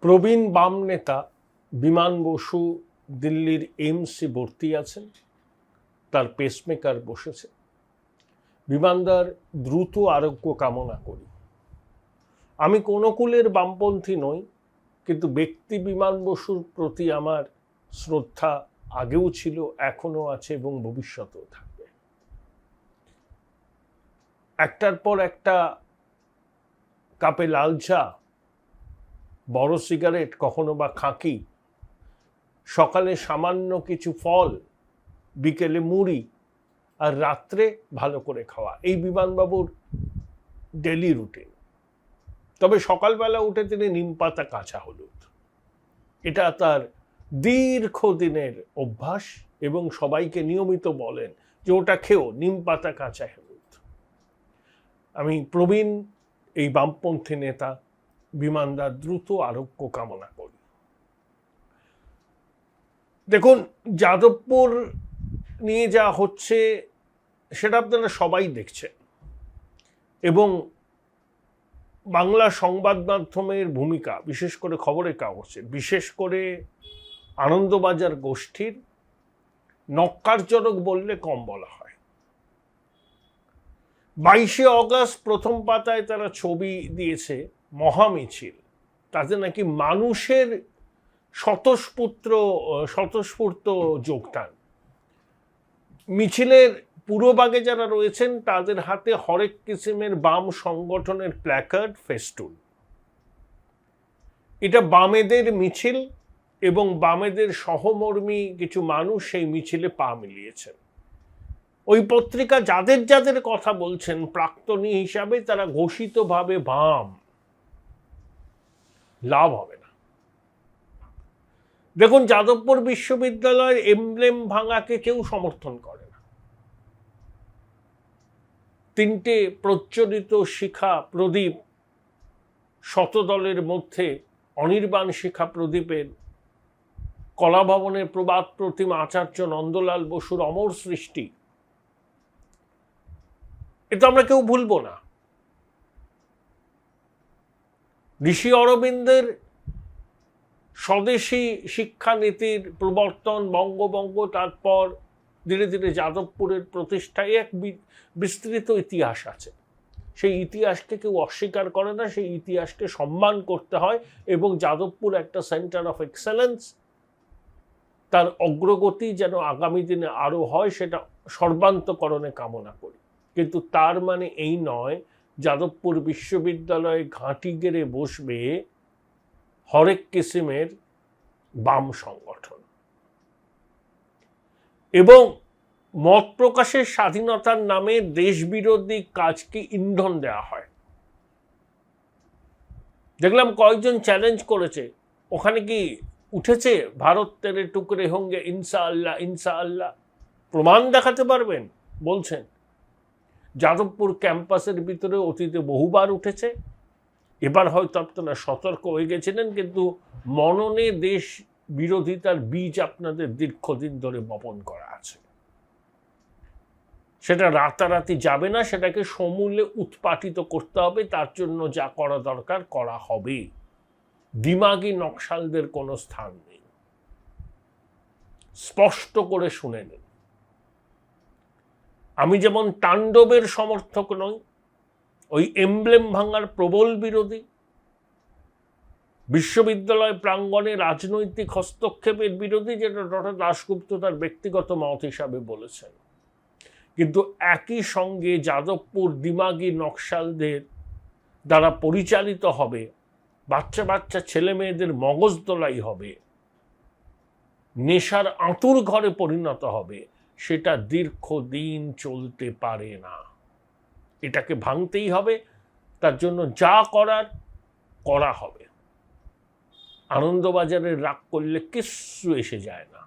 প্রবীণ বাম নেতা বিমান বসু দিল্লির এইমসে ভর্তি আছেন, তার পেসমেকার বসেছে। বিমানদার দ্রুত আরোগ্য কামনা করি। আমি কোনো কুলের বামপন্থী নই, কিন্তু ব্যক্তি বিমান বসুর প্রতি আমার শ্রদ্ধা আগেও ছিল, এখনো আছে এবং ভবিষ্যতেও থাকবে। একটার পর একটা কাপে লাল চা, বড় সিগারেট, কখনো বা খাঁকি, সকালে সামান্য কিছু ফল, বিকেলে মুড়ি, আর রাত্রে ভালো করে খাওয়া, এই বিমানবাবুর ডেলি রুটিন। তবে সকালবেলা উঠে তিনি নিমপাতা কাঁচা হলুদ, এটা তার দীর্ঘদিনের অভ্যাস এবং সবাইকে নিয়মিত বলেন যে ওটা খেও, নিমপাতা কাঁচা হলুদ। আমি প্রবীণ এই বামপন্থী নেতা বিমানদার দ্রুত আরোগ্য কামনা করি। দেখুন, যাদবপুর নিয়ে যা হচ্ছে সেটা আপনারা সবাই দেখছেন, এবং বাংলা সংবাদ মাধ্যমের ভূমিকা, বিশেষ করে খবরের কাগজের, বিশেষ করে আনন্দবাজার গোষ্ঠীর, নক্কারজনক বললে কম বলা হয়। 22শে অগস্ট প্রথম পাতায় তারা ছবি দিয়েছে মহামিছিল, তাতে নাকি মানুষের স্বতঃস্ফূর্ত যোগদান। মিছিলের পুরোভাগে যারা রয়েছেন তাদের হাতে হরেক কিসিমের বাম সংগঠনের প্ল্যাকার্ড, ফেস্টুন। এটা বামেদের মিছিল এবং বামেদের সহমর্মী কিছু মানুষ সেই মিছিলে পা মিলিয়েছেন। ওই পত্রিকা যাদের যাদের কথা বলছেন প্রাক্তনী হিসাবে, তারা ঘোষিতভাবে বাম। লাভ হবে না। দেখুন, যাদবপুর বিশ্ববিদ্যালয়ের এমব্লেম ভাঙাকে কেউ সমর্থন করে না। 3টে প্রজ্বলিত শিখা প্রদীপ, শতদলের মধ্যে অনির্বাণ শিখা প্রদীপের, কলাভবনের প্রবাদ প্রতিমা আচার্য নন্দলাল বসুর অমর সৃষ্টি, এটা আমরা কেউ ভুলব না। ঋষি অরবিন্দের স্বদেশী শিক্ষানীতির প্রবর্তন, বঙ্গভঙ্গ, তারপর ধীরে ধীরে যাদবপুরের প্রতিষ্ঠায় এক বিস্তৃত ইতিহাস আছে। সেই ইতিহাসকে কেউ অস্বীকার করে না, সেই ইতিহাসকে সম্মান করতে হয়, এবং যাদবপুর একটা সেন্টার অফ এক্সেলেন্স, তার অগ্রগতি যেন আগামী দিনে আরও হয় সেটা সর্বান্তকরণে কামনা করি। কিন্তু তার মানে এই নয় যাদবপুর বিশ্ববিদ্যালয়ে ঘাঁটি গেড়ে বসবে হরেক কিসিমের বাম সংগঠন, এবং মত প্রকাশের স্বাধীনতার নামে দেশবিরোধী কাজকে ইন্ধন দেওয়া হয়। দেখলাম কয়েকজন চ্যালেঞ্জ করেছে, ওখানে কি উঠেছে ভারত তেরে টুকরে হোঙ্গে ইনশাআল্লাহ ইনশাআল্লাহ, প্রমাণ দেখাতে পারবেন? বলছেন যাদবপুর ক্যাম্পাসের ভিতরে অতীতে বহুবার উঠেছে, এবার হয়তো আপনারা সতর্ক হয়ে গেছিলেন, কিন্তু মননে দেশ বিরোধিতার বীজ আপনাদের দীর্ঘদিন ধরে বপন করা আছে। সেটা রাতারাতি যাবে না, সেটাকে সমূলে উৎপাটিত করতে হবে। তার জন্য যা করা দরকার করা হবে। দিমাগি নকশালদের কোনো স্থান নেই, স্পষ্ট করে শুনে নিন। আমি যেমন তাণ্ডবের সমর্থক নই, ওই এমব্লেম ভাঙার প্রবল বিরোধী, বিশ্ববিদ্যালয় প্রাঙ্গণে রাজনৈতিক হস্তক্ষেপের বিরোধী, যেটা ডক্টর দাশগুপ্ত তার ব্যক্তিগত মত হিসাবে বলেছেন, কিন্তু একই সঙ্গে যাদবপুর দিমাগি নকশালদের দ্বারা পরিচালিত হবে, বাচ্চা বাচ্চা ছেলে মেয়েদের মগজ দোলাই হবে, নেশার আঁতুর ঘরে পরিণত হবে, সেটা দীর্ঘদিন চলতে পারে না। এটাকে ভাঙতেই হবে, তার জন্য যা করার করা হবে। আনন্দবাজারের রাগ করলে কিচ্ছু এসে যায় না।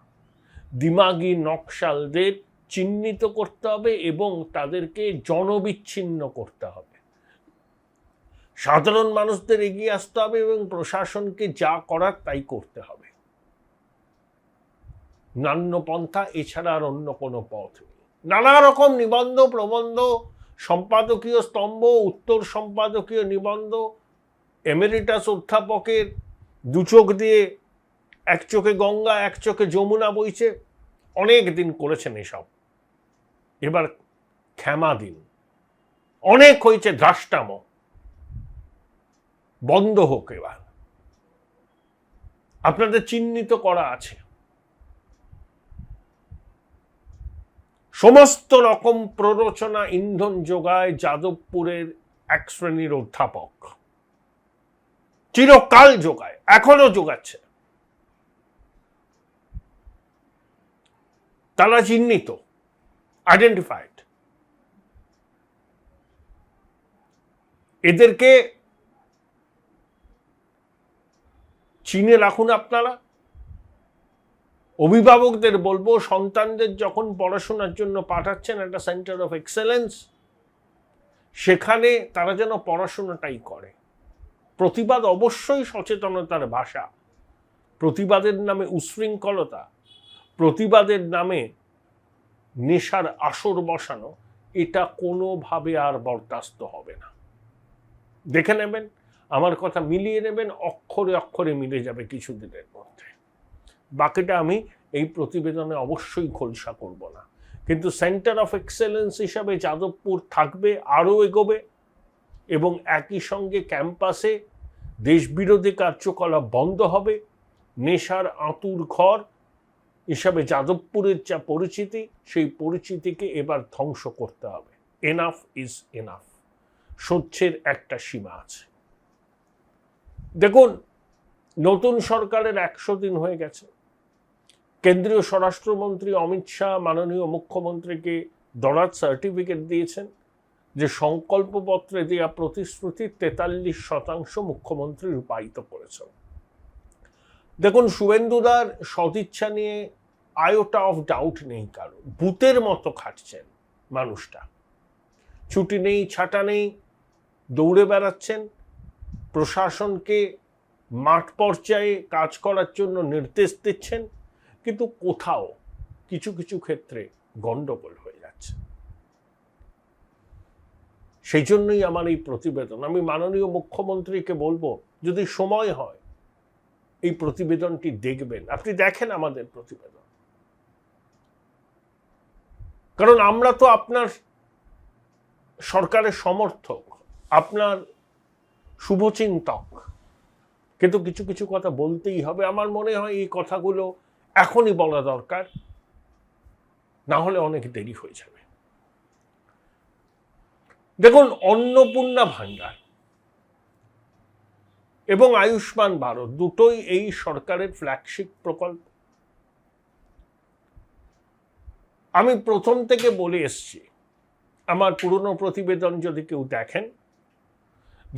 দিমাগি নকশালদের চিহ্নিত করতে হবে এবং তাদেরকে জনবিচ্ছিন্ন করতে হবে। সাধারণ মানুষদের এগিয়ে আসতে হবে এবং প্রশাসনকে যা করার তাই করতে হবে। নান্য পন্থা এছাড়া আর অন্য কোনো পথ নেই। নানা রকম নিবন্ধ, প্রবন্ধ, সম্পাদকীয় স্তম্ভ, উত্তর সম্পাদকীয় নিবন্ধ, এমেরিটাস অধ্যাপকের দু চোখ দিয়ে এক চোখে গঙ্গা এক চোখে যমুনা বইছে, অনেক দিন করেছেন এসব, এবার ক্ষমা দিন, অনেক হয়েছে ধ্রাষ্টাম, বন্ধ হোক। এবার আপনাদের চিহ্নিত করা আছে, সমস্ত রকম প্ররোচনা ইন্ধন যোগায় যাদবপুরের এক শ্রেণীর অধ্যাপক, চিরকাল যোগায়, এখনো যোগাচ্ছে। তারা চিহ্নিত, আইডেন্টিফাইড। এদেরকে চিনে রাখুন আপনারা। অভিভাবকদের বলবো, সন্তানদের যখন পড়াশোনার জন্য পাঠাচ্ছেন একটা সেন্টার অফ এক্সেলেন্স, সেখানে তারা যেন পড়াশোনাটাই করে। প্রতিবাদ অবশ্যই সচেতনতার ভাষা, প্রতিবাদের নামে উশৃঙ্খলতা, প্রতিবাদের নামে নেশার আসর বসানো, এটা কোনোভাবে আর বরদাস্ত হবে না। দেখে নেবেন, আমার কথা মিলিয়ে নেবেন, অক্ষরে অক্ষরে মিলে যাবে কিছুদিনের মধ্যে। বাকিটা আমি এই প্রতিবেদনে অবশ্যই খোলসা করব না, কিন্তু সেন্টার অফ এক্সেলেন্স হিসাবে যাদবপুর থাকবে, আরও এগোবে, এবং একই সঙ্গে ক্যাম্পাসে দেশবিরোধী কার্যকলাপ বন্ধ হবে। নেশার আঁতুর ঘর হিসাবে যাদবপুরের যা পরিচিতি, সেই পরিচিতিকে এবার ধ্বংস করতে হবে। Enough is enough. সহ্যের একটা সীমা আছে। দেখুন, নতুন সরকারের 100 দিন হয়ে গেছে। কেন্দ্রীয় স্বরাষ্ট্রমন্ত্রী অমিত শাহ মাননীয় মুখ্যমন্ত্রীকে দরাজ সার্টিফিকেট দিয়েছেন যে সংকল্পপত্রে দেওয়া প্রতিশ্রুতি 43% মুখ্যমন্ত্রী রূপায়িত করেছেন। দেখুন, শুভেন্দুদার সদিচ্ছা নিয়ে আয়োটা অফ ডাউট নেই কারো। ভূতের মতো খাটছেন মানুষটা, ছুটি নেই, ছাটা নেই, দৌড়ে বেড়াচ্ছেন, প্রশাসনকে মাঠ পর্যায়ে কাজ করার জন্য নির্দেশ দিচ্ছেন, কিন্তু কোথাও কিছু কিছু ক্ষেত্রে গন্ডগোল হয়ে যাচ্ছে। সেই জন্যই আমার এই প্রতিবেদন। আমি মাননীয় মুখ্যমন্ত্রীকে বলবো, যদি সময় হয় এই প্রতিবেদনটি দেখবেন, আপনি দেখেন আমাদের প্রতিবেদন, কারণ আমরা তো আপনার সরকারের সমর্থক, আপনার শুভচিন্তক, কিন্তু কিছু কিছু কথা বলতেই হবে। আমার মনে হয় এই কথাগুলো এখনই বলা দরকার, না হলে অনেক দেরি হয়ে যাবে। দেখুন, অন্নপূর্ণা ভাণ্ডার এবং আয়ুষ্মান ভারত দুটোই এই সরকারের ফ্ল্যাগশিপ প্রকল্প। আমি প্রথম থেকে বলে এসছি, আমার পুরনো প্রতিবেদন যদি কেউ দেখেন,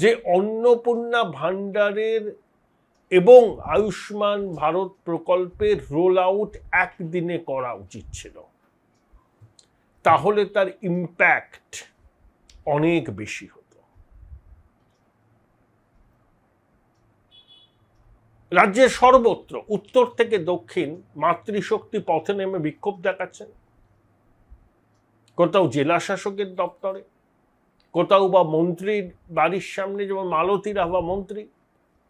যে অন্নপূর্ণা ভাণ্ডারের এবং আয়ুষ্মান ভারত প্রকল্পের রোল আউট একদিনে করা উচিত ছিল, তাহলে তার ইম্প্যাক্ট অনেক বেশি হতো। রাজ্যের সর্বত্র, উত্তর থেকে দক্ষিণ, মাতৃশক্তি পথে নেমে বিক্ষোভ দেখাচ্ছেন। কোথাও জেলা শাসকের দপ্তরে, কোথাও বা মন্ত্রীর বাড়ির সামনে, যেমন মালতী রাভা মন্ত্রী,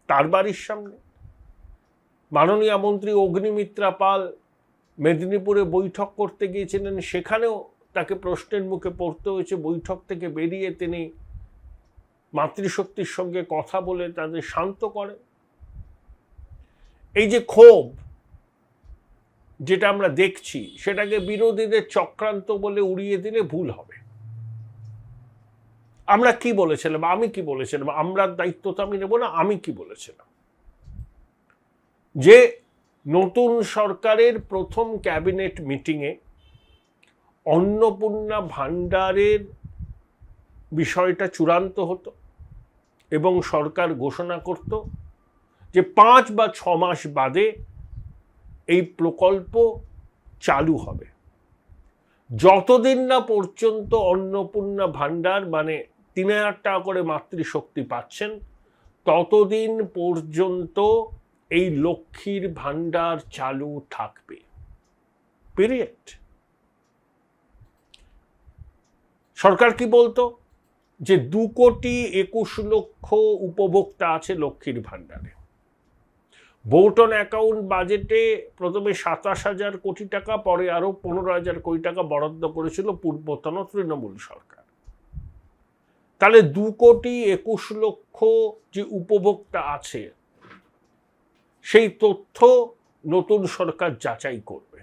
তার বাড়ির সামনে। মাননীয় মন্ত্রী অগ্নিমিত্রা পাল মেদিনীপুরে বৈঠক করতে গিয়েছিলেন, সেখানেও তাকে প্রশ্নের মুখে পড়তে হয়েছে। বৈঠক থেকে বেরিয়ে তিনি মাতৃশক্তির সঙ্গে কথা বলে তাদের শান্ত করেন। এই যে ক্ষোভ যেটা আমরা দেখছি, সেটাকে বিরোধীদের চক্রান্ত বলে উড়িয়ে দিলে ভুল হবে। আমরা কি বলেছিলাম, আমি কি বলেছিলাম, আমরার দায়িত্ব তো আমি নেব না। আমি কি বলেছিলাম, যে নতুন সরকারের প্রথম ক্যাবিনেট মিটিংয়ে অন্নপূর্ণা ভাণ্ডারের বিষয়টা চূড়ান্ত হতো এবং সরকার ঘোষণা করত যে 5 বা 6 মাস বাদে এই প্রকল্প চালু হবে। যতদিন না পর্যন্ত অন্নপূর্ণা ভাণ্ডার মানে 3000 টাকা করে মাতৃশক্তি পাচ্ছেন, ততদিন পর্যন্ত এই লক্ষ্মীর ভাণ্ডার চালু থাকবে, পিরিয়ড। সরকার কি বলতো, যে 2,21,00,000 উপভোক্তা আছে লক্ষ্মীর ভাণ্ডারে। ভোট অন অ্যাকাউন্ট বাজেটে প্রথমে 27,000 কোটি টাকা, পরে আরো 15,000 কোটি টাকা বরাদ্দ করেছিল পূর্বতন তৃণমূল সরকার। তাহলে 2,21,00,000 যে উপভোক্তা আছে, সেই তথ্য নতুন সরকার যাচাই করবে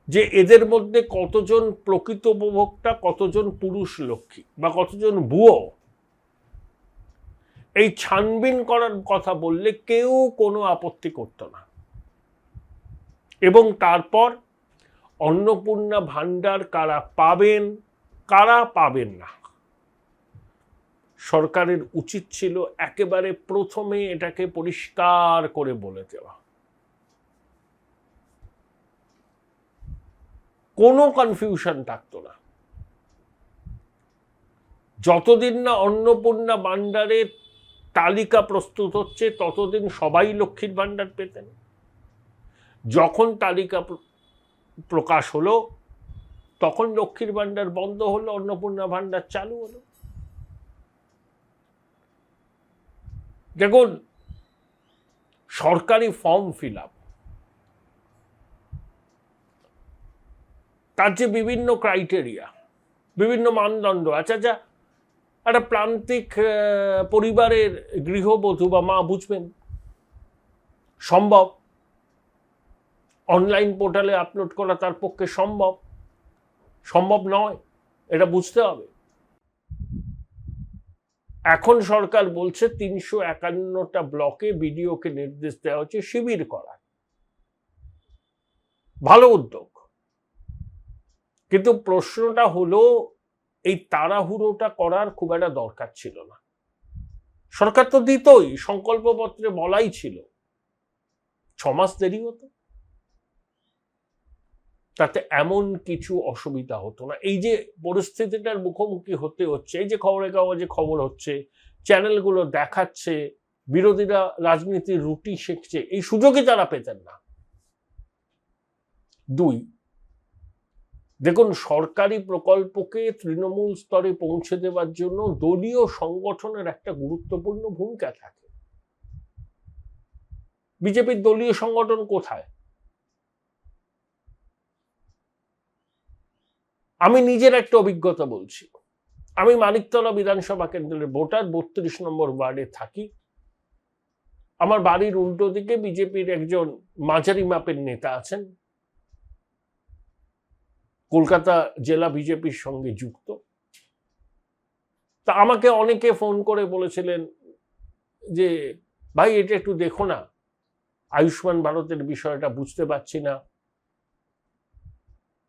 যে এদের মধ্যে কতজন প্রকৃত উপভোক্তা, কতজন পুরুষ লক্ষ্মী বা কতজন ভুয়ো। এই ছানবিন করার কথা বললে কেউ কোনো আপত্তি করত না। এবং তারপর অন্নপূর্ণা ভাণ্ডার কারা পাবেন, কারা পাবেন না, সরকারের উচিত ছিল একেবারে প্রথমে এটাকে পরিষ্কার করে বলে দেওয়া। কোনো কনফিউশন থাকতো না। যতদিন না অন্নপূর্ণা ভাণ্ডারের তালিকা প্রস্তুত হচ্ছে ততদিন সবাই লক্ষ্মীর ভাণ্ডার পেতেন। যখন তালিকা প্রকাশ হলো তখন লক্ষ্মীর ভাণ্ডার বন্ধ হলো, অন্নপূর্ণা ভাণ্ডার চালু হলো। দেখুন, সরকারি ফর্ম ফিল আপ, তার যে বিভিন্ন ক্রাইটেরিয়া, বিভিন্ন মানদণ্ড আছে, যা একটা প্রান্তিক পরিবারের গৃহবধূ বা মা বুঝবেন সম্ভব, অনলাইন পোর্টালে আপলোড করা তার পক্ষে সম্ভব নয়, এটা বুঝতে হবে। এখন সরকার বলছে 351টা ব্লকে বিডিওকে নির্দেশ দেওয়া হচ্ছে শিবির করার। ভালো উদ্যোগ, কিন্তু প্রশ্নটা হলো এই তাড়াহুড়োটা করার খুব একটা দরকার ছিল না। সরকার তো দিতই, সংকল্পপত্রে বলাই ছিল, 6 মাস দেরি হতো, তাতে এমন কিছু অসুবিধা হতো না। এই যে পরিস্থিতিটার মুখোমুখি হতে হচ্ছে, এই যে খবরের কাগজে খবর হচ্ছে, চ্যানেলগুলো দেখাচ্ছে, বিরোধীরা রাজনীতির রুটি শেখছে, এই সুযোগই তারা পেতেন না। 2, দেখুন, সরকারি প্রকল্পকে তৃণমূল স্তরে পৌঁছে দেওয়ার জন্য দলীয় সংগঠনের একটা গুরুত্বপূর্ণ ভূমিকা থাকে। বিজেপির দলীয় সংগঠন কোথায়? আমি নিজের একটা অভিজ্ঞতা বলছি। আমি মানিকতলা বিধানসভা কেন্দ্রের ভোটার, 32 নম্বর ওয়ার্ডে থাকি। আমার বাড়ির উল্টো দিকে বিজেপির একজন মাঝারি মাপের নেতা আছেন, কলকাতা জেলা বিজেপির সঙ্গে যুক্ত। তা আমাকে অনেকে ফোন করে বলেছিলেন যে ভাই এটা একটু দেখো না, আয়ুষ্মান ভারতের বিষয়টা বুঝতে পারছি না,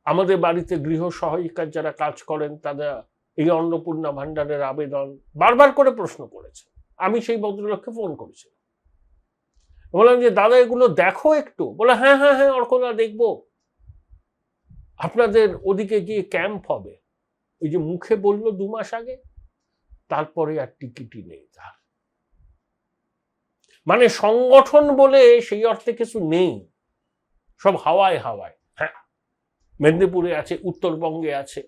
আমাদের বাড়িতে গৃহ সহায়িকার যারা কাজ করেন তারা এই অন্নপূর্ণা ভাণ্ডারের আবেদন বারবার করে প্রশ্ন করেছে। আমি সেই ভদ্রলোককে ফোন করেছিলাম, বললাম যে দাদা এগুলো দেখো একটু। বলে হ্যাঁ হ্যাঁ হ্যাঁ অর্কদা দেখবো, আপনাদের ওদিকে গিয়ে ক্যাম্প হবে। ওই যে মুখে বললো 2 মাস আগে, তারপরে আর টিকিটই নেই তার। মানে সংগঠন বলে সেই অর্থে কিছু নেই, সব হাওয়ায় হাওয়ায়। হ্যাঁ, মেদিনীপুরে আছে, উত্তরবঙ্গে আছে,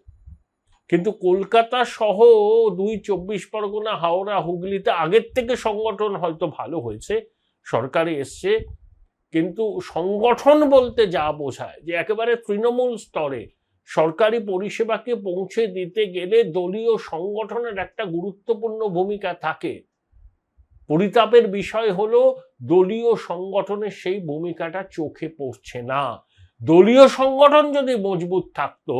কিন্তু কলকাতা সহ 2 24 পরগনা, হাওড়া, হুগলিতে আগের থেকে সংগঠন হয়তো ভালো হয়েছে, সরকারে এসছে, কিন্তু সংগঠন বলতে যা বোঝায় যে একেবারে তৃণমূল স্তরে সরকারি পরিষেবাকে পৌঁছে দিতে গেলে দলীয় সংগঠনের একটা গুরুত্বপূর্ণ ভূমিকা থাকে। পরিতাপের বিষয় হলো দলীয় সংগঠনের সেই ভূমিকাটা চোখে পড়ছে না। দলীয় সংগঠন যদি মজবুত থাকতো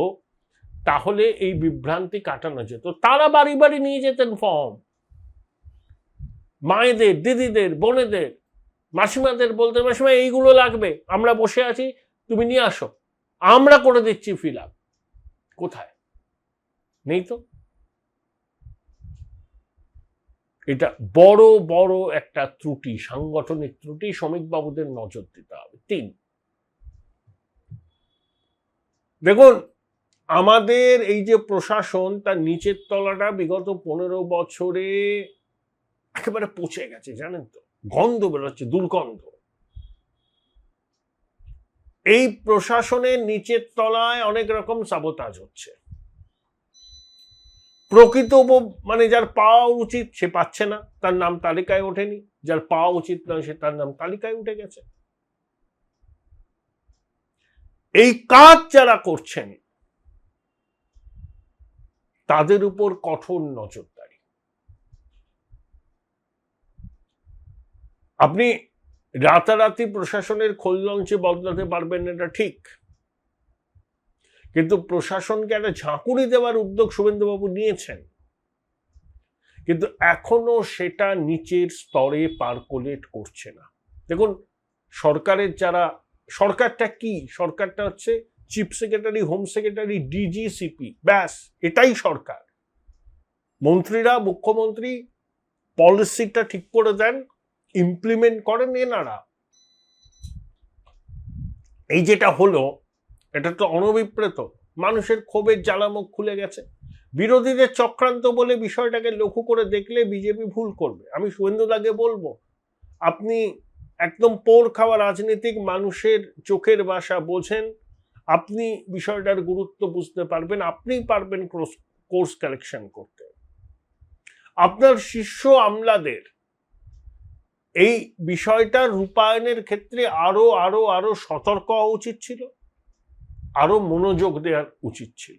তাহলে এই বিভ্রান্তি কাটানো যেত। তারা বাড়ি বাড়ি নিয়ে যেতেন ফর্ম, মায়েদের, দিদিদের, বোনেদের, মাসিমাদের বলতে মাসিমা এইগুলো লাগবে, আমরা বসে আছি, তুমি নিয়ে আসো, আমরা করে দিচ্ছি ফিল আপ। কোথায়? নেই তো। এটা বড় বড় একটা ত্রুটি, সাংগঠনিক ত্রুটি, শ্রমিকবাবুদের নজর দিতে হবে। 3, দেখুন আমাদের এই যে প্রশাসন, তার নিচের তলাটা বিগত 15 বছরে একেবারে পচে গেছে, জানেন তো, গন্ধ বেরোচ্ছে, দুর্গন্ধ। এই প্রশাসনের নিচের তলায় অনেক রকম সাবোতাজ হচ্ছে। প্রকৃত মানে যার পাওয়া উচিত সে পাচ্ছে না, তার নাম তালিকায় ওঠেনি, যার পাওয়া উচিত নয় সে তার নাম তালিকায় উঠে গেছে। এই কাজ যারা করছেন তাদের উপর কঠোর নজরদারি। আপনি রাতারাতি প্রশাসনের খোল লঞ্চে বদলাতে পারবেন এটা ঠিক, কিন্তু প্রশাসনকে একটা ঝাঁকুনি দেওয়ার উদ্যোগ শুভেন্দুবাবু নিয়েছেন, কিন্তু এখনো সেটা নিচের স্তরে পারকোলেট করছে না। দেখুন, সরকারের যারা, সরকারটা কি, সরকারটা হচ্ছে chief secretary, home secretary, DG, CP, ব্যাস এটাই সরকার। মন্ত্রীরা, মুখ্যমন্ত্রী পলিসিটা ঠিক করে দেন, ইমপ্লিমেন্ট করেন এনারা। এই যেটা হলো এটা তো অনভিপ্রেত, মানুষের ক্ষোভের জ্বালামুখ খুলে গেছে। বিরোধীদের চক্রান্ত বলে বিষয়টাকে লক্ষ্য করে দেখলে বিজেপি ভুল করবে। আমি শুভেন্দুদাকে বলবো, আপনি একদম পোড় খাওয়া রাজনীতিক, মানুষের চোখের ভাষা বোঝেন, আপনি বিষয়টার গুরুত্ব বুঝতে পারবেন, আপনি পারবেন কোর্স কারেকশন করতে। আপনার শীর্ষ আমলাদের এই বিষয়টা রূপায়ণের ক্ষেত্রে আরো আরো আরো সতর্ক হওয়া উচিত ছিল, আরো মনোযোগ দেওয়া উচিত ছিল।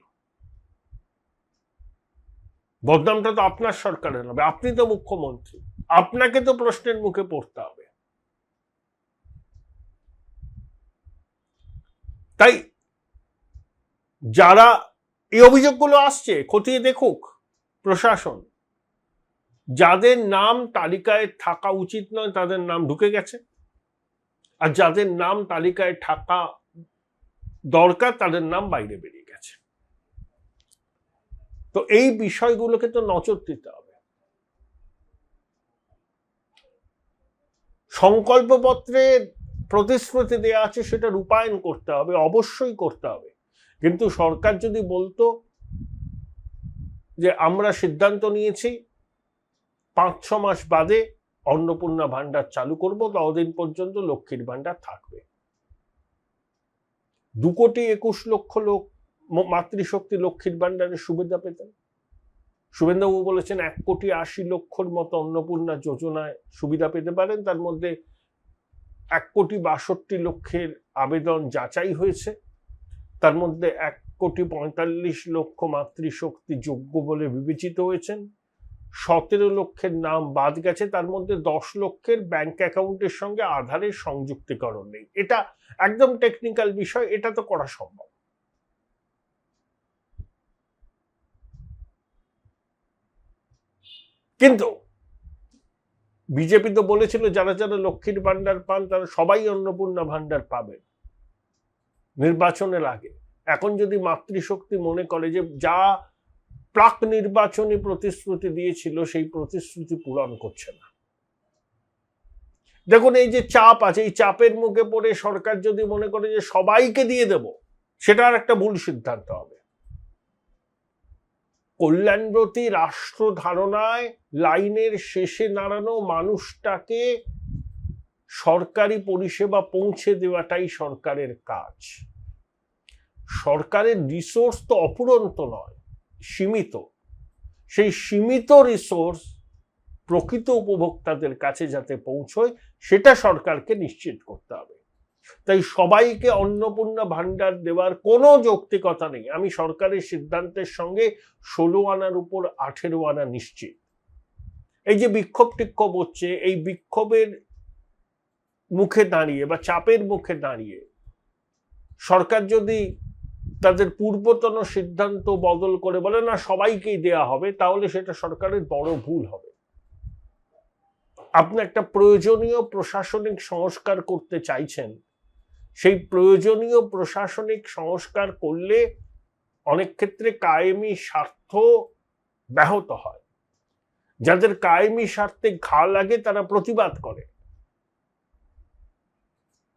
বদনামটা তো আপনার সরকারের হবে, আপনি তো মুখ্যমন্ত্রী, আপনাকে তো প্রশ্নের মুখে পড়তে হবে। তাই যারা এই অভিযোগগুলো আসছে খতিয়ে দেখুক প্রশাসন। যাদের নাম তালিকায় থাকা উচিত নয় তাদের নাম ঢুকে গেছে, আর যাদের নাম তালিকায় থাকা দরকার তাদের নাম বাইরে বেরিয়ে গেছে। তো এই বিষয়গুলোকে তো নজর দিতে হবে। সংকল্পপত্রে প্রতিশ্রুতি দেওয়া আছে সেটা রূপায়ণ করতে হবে, অবশ্যই করতে হবে। কিন্তু সরকার যদি বলতো যে আমরা সিদ্ধান্ত নিয়েছি 5-6 মাস বাদে অন্নপূর্ণা ভান্ডার চালু করব, ততদিন পর্যন্ত লক্ষ্মীর ভান্ডার থাকবে, 2,21,00,000 লোক মাতৃশক্তি লক্ষ্মীর ভান্ডারের সুবিধা পেতেন। শুভেন্দুবাবু বলেছেন 1,80,00,000 মতো অন্নপূর্ণা যোজনায় সুবিধা পেতে পারেন, তার মধ্যে 1,62,00,000 আবেদন যাচাই হয়েছে, তার মধ্যে 1,45,00,000 মাতৃশক্তি যোগ্য বলে বিবেচিত হয়েছেন, 17 লক্ষের নাম বাদ গেছে, তার মধ্যে 10 লক্ষের ব্যাংক অ্যাকাউন্টের সঙ্গে আধারের সংযুক্তিকরণ নেই। এটা একদম টেকনিক্যাল বিষয়, এটা তো করা সম্ভব। কিন্তু বিজেপি তো বলেছিল যারা যারা লক্ষ্মীর ভান্ডার পান তারা সবাই অন্নপূর্ণা ভান্ডার পাবেন নির্বাচনের আগে। এখন যদি মাতৃশক্তি মনে করে যে যা প্রাক নির্বাচনী প্রতিশ্রুতি দিয়েছিল সেই প্রতিশ্রুতি পূরণ করছে না, দেখুন এই যে চাপ আছে, এই চাপের মুখে পড়ে সরকার যদি মনে করে যে সবাইকে দিয়ে দেব, সেটা আর একটা ভুল সিদ্ধান্ত হবে। কল্যাণব্রতী রাষ্ট্র ধারণায় লাইনের শেষে দাঁড়ানো মানুষটাকে সরকারি পরিষেবা পৌঁছে দেওয়াটাই সরকারের কাজ। সরকারের রিসোর্স তো অফুরন্ত নয়, সীমিত। সেই সীমিত রিসোর্স প্রকৃত উপভোক্তাদের কাছে যাতে পৌঁছয় সেটা সরকারকে নিশ্চিত করতে হবে। তাই সবাইকে অন্নপূর্ণা ভান্ডার দেওয়ার কোনো যৌক্তিকতা নেই। আমি সরকারের সিদ্ধান্তের সঙ্গে 16 আনার উপর 18 আনা নিশ্চিত। এই যে বিক্ষোভ টিক্ষোভ হচ্ছে, এই বিক্ষোভের মুখে দাঁড়িয়ে বা চাপের মুখে দাঁড়িয়ে সরকার যদি তাদের পূর্বতন সিদ্ধান্ত বদল করে বলে না সবাইকেই দেয়া হবে, তাহলে সেটা সরকারের বড় ভুল হবে। আপনি একটা প্রয়োজনীয় প্রশাসনিক সংস্কার করতে চাইছেন, সেই প্রয়োজনীয় প্রশাসনিক সংস্কার করলে অনেক ক্ষেত্রে কায়েমি স্বার্থ ব্যাহত হয়। যাদের কায়েমি স্বার্থে ঘা লাগে তারা প্রতিবাদ করে,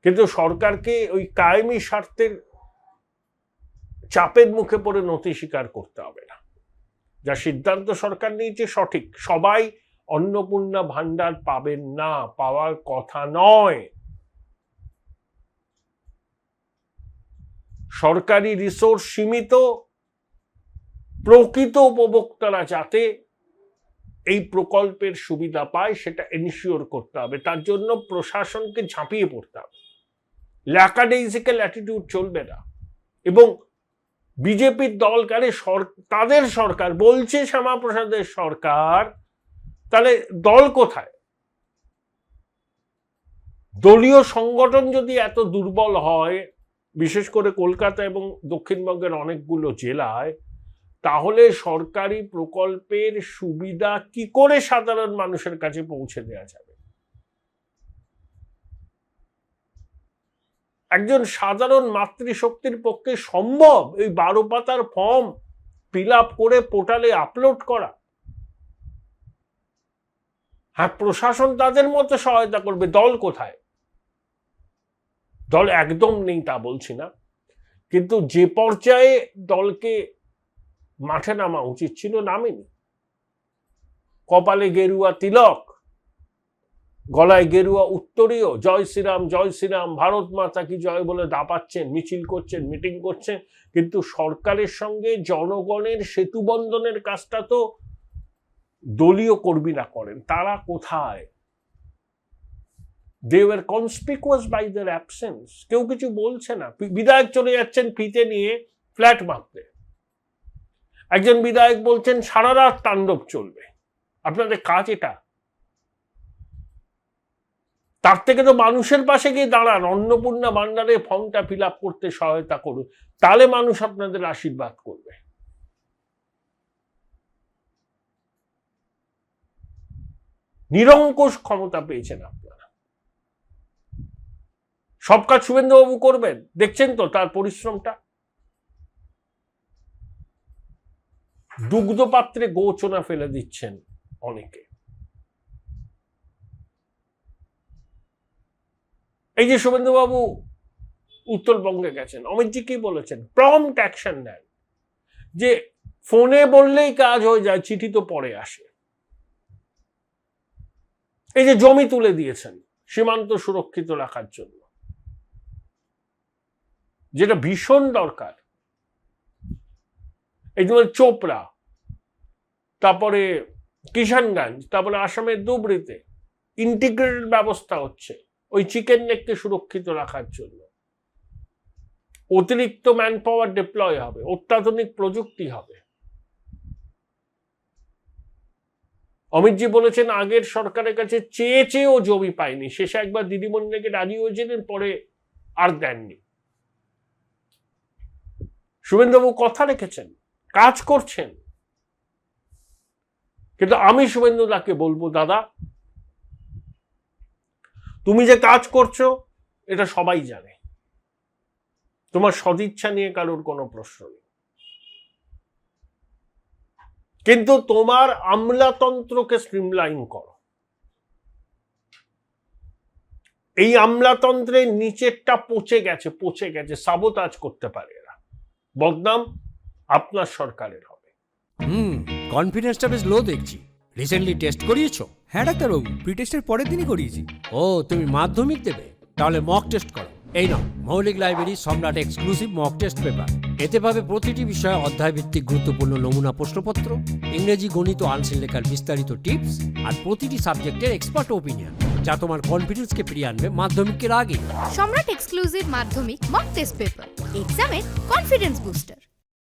কিন্তু সরকারকে ওই কায়েমি স্বার্থের চাপের মুখে পড়ে নতি স্বীকার করতে হবে না। যা সিদ্ধান্ত সরকার নিয়েছে সঠিক, সবাই অন্নপূর্ণা ভান্ডার পাবেন না, পাওয়ার কথা নয়। সরকারি রিসোর্স সীমিত, প্রকৃত উপভোক্তারা যাতে এই প্রকল্পের সুবিধা পায় সেটা এনশিওর করতে হবে। তার জন্য প্রশাসনকে ঝাঁপিয়ে পড়তে হবে। ল্যাকাডেইজিক্যাল অ্যাটিটিউড চলবে না। এবং বিজেপির দলকারে তাদের সরকার বলছে শ্যামাপ্রসাদের সরকার, তাহলে দল কোথায়? দলীয় সংগঠন যদি এত দুর্বল হয়, বিশেষ করে কলকাতা এবং দক্ষিণবঙ্গের অনেকগুলো জেলায়, তাহলে সরকারি প্রকল্পের সুবিধা কি করে সাধারণ মানুষের কাছে পৌঁছে দেওয়া যাবে? একজন সাধারণ মাতৃশক্তির পক্ষে সম্ভব এই 12 পাতার ফর্ম ফিল আপ করে পোর্টালে আপলোড করা? হ্যাঁ, প্রশাসন তাদের মতো সহায়তা করবে। দল কোথায়? দল একদম নেই তা বলছি না, কিন্তু যে পর্যায়ে দলকে মাঠে নামা উচিত ছিল নামেনি। কপালে গেরুয়া তিলক, গলায় গেরুয়া উত্তরীয়, জয় শ্রীরাম জয় শ্রীরাম, ভারত মাতা কি জয় বলে দাপাচ্ছেন, মিছিল করছেন, মিটিং করছেন, কিন্তু সরকারের সঙ্গে জনগণের সেতু বন্ধনের কাজটা তো দলীয় কর্মীরা করেন। তারা কোথায়? They were conspicuous by their absence. কেউ কিছু বলছে না। বিধায়ক চলে যাচ্ছেন ফিতে নিয়ে ফ্ল্যাট মারতে, একজন বিধায়ক বলছেন সারা রাত তাণ্ডব চলবে। আপনাদের কাজ এটা? তার থেকে তো মানুষের পাশে গিয়ে দাঁড়ান, অন্নপূর্ণা ভান্ডারে ফর্মটা ফিল আপ করতে সহায়তা করুন, তাহলে মানুষ আপনাদের আশীর্বাদ করবে। নিরঙ্কুশ ক্ষমতা পেয়েছেন আপনারা। সব কাজ শুভেন্দুবাবু করবেন, দেখছেন তো তার পরিশ্রমটা। দুগ্ধ পাত্রে গোচনা ফেলে দিচ্ছেন অনেকে। এই যে শুভেন্দুবাবু উত্তরবঙ্গে গেছেন, অমিতজি কি বলেছেন? প্রম্পট অ্যাকশন নেন, যে ফোনে বললেই কাজ হয়ে যায়, চিঠি তো পরে আসে। এই যে জমি তুলে দিয়েছেন সীমান্ত সুরক্ষিত রাখার জন্য, যেটা ভীষণ দরকার। এই জন্য চোপড়া, তারপরে কিষানগঞ্জ, তারপরে আসামের ধুবড়িতে ইন্টিগ্রেটেড ব্যবস্থা হচ্ছে ওই চিকেন নেককে সুরক্ষিত রাখার জন্য। অতিরিক্ত ম্যান পাওয়ার ডিপ্লয় হবে, অত্যাধুনিক প্রযুক্তি হবে। অমিতজি বলেছেন আগের সরকারের কাছে চেয়েও জমি পায়নি, শেষে একবার দিদিমণি নাকি রাজি হয়েছিলেন, পরে আর দেননি। শুভেন্দুবাবু কথা রেখেছেন, কাজ করছেন। কিন্তু আমি শুভেন্দুদাকে বলবো, দাদা তুমি যে কাজ করছো এটা সবাই জানে, তোমার সদিচ্ছা নিয়ে কারোর কোনো প্রশ্ন নেই, কিন্তু তোমার আমলাতন্ত্রকে স্ট্রিমলাইন করো। এই আমলাতন্ত্রের নিচেরটা পচে গেছে, সাবোতাজ করতে পারে এরা। বদনাম আপনার সরকারের হবে। কনফিডেন্সটা বেশ লো দেখছি। রিসেন্টলি টেস্ট করিয়েছো? হ্যাঁ ডাক্তারবাবু, প্রি টেস্টের পরের দিনই করিয়েছি। ও, তুমি মাধ্যমিক দেবে? তাহলে মক টেস্ট করো। এই নাও মৌলিক লাইব্রেরি সম্রাট এক্সক্লুসিভ মক টেস্ট পেপার। এতে পাবে প্রতিটি বিষয়ে অধ্যায় ভিত্তিক গুরুত্বপূর্ণ নমুনা প্রশ্নপত্র, ইংরেজি, গণিত, আনসিন লেখার বিস্তারিত টিপস, আর প্রতিটি সাবজেক্টের এক্সপার্ট ওপিনিয়ন, যা তোমার কনফিডেন্সকে ফিরিয়ে আনবে মাধ্যমিকের আগে। সম্রাট এক্সক্লুসিভ মাধ্যমিক মক টেস্ট পেপার, এক্সামের কনফিডেন্স বুস্টার।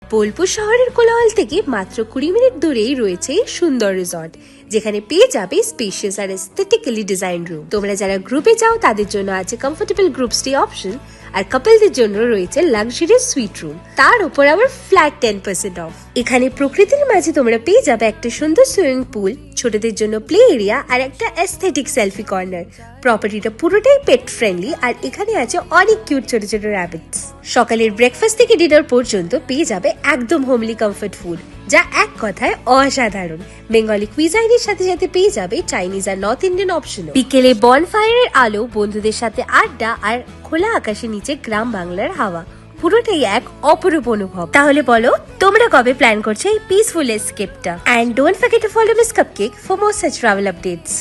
বোলপুর শহরের কোলাহল থেকে মাত্র 20 মিনিট দূরেই রয়েছে সুন্দর রিসর্ট, যেখানে পেয়ে যাবে স্পেশিয়াস আর এস্থেটিক্যালি ডিজাইন রুম। তোমরা যারা গ্রুপে যাও তাদের জন্য আছে কমফোর্টেবল গ্রুপ স্টে অপশন, আর কাপলদের জন্য রয়েছে লাক্সারিয়াস সুইট রুম, তার উপর আবার ফ্ল্যাট 10% অফ। এখানে প্রকৃতির মাঝে তোমরা পেয়ে যাবে একটা সুন্দর সুইমিং পুল, ছোটদের জন্য প্লে এরিয়া আর একটা এস্থেটিক সেলফি কর্নার। প্রপার্টিটা পুরোটাই পেট ফ্রেন্ডলি, আর এখানে আছে অনেক কিউট ছোট ছোট র্যাবিটস। সকালের ব্রেকফাস্ট থেকে ডিনার পর্যন্ত পেয়ে যাবে একদম হোমলি কমফর্ট ফুড, যা এক কথায় অসাধারণ। বেঙ্গলি কুইজাইনের সাথে সাথে পেয়ে যাবে চাইনিজ আর নর্থ ইন্ডিয়ান অপশনও। বিকেলে বনফায়ারের আলো, বন্ধুদের সাথে আড্ডা, আর খোলা আকাশের নিচে গ্রাম বাংলার হাওয়া, পুরোটাই এক অপরূপ অনুভব। তাহলে বলো তোমরা কবে প্ল্যান করছো এই পিসফুল এসকেপটা? And don't forget to follow miss cupcake for more such travel updates.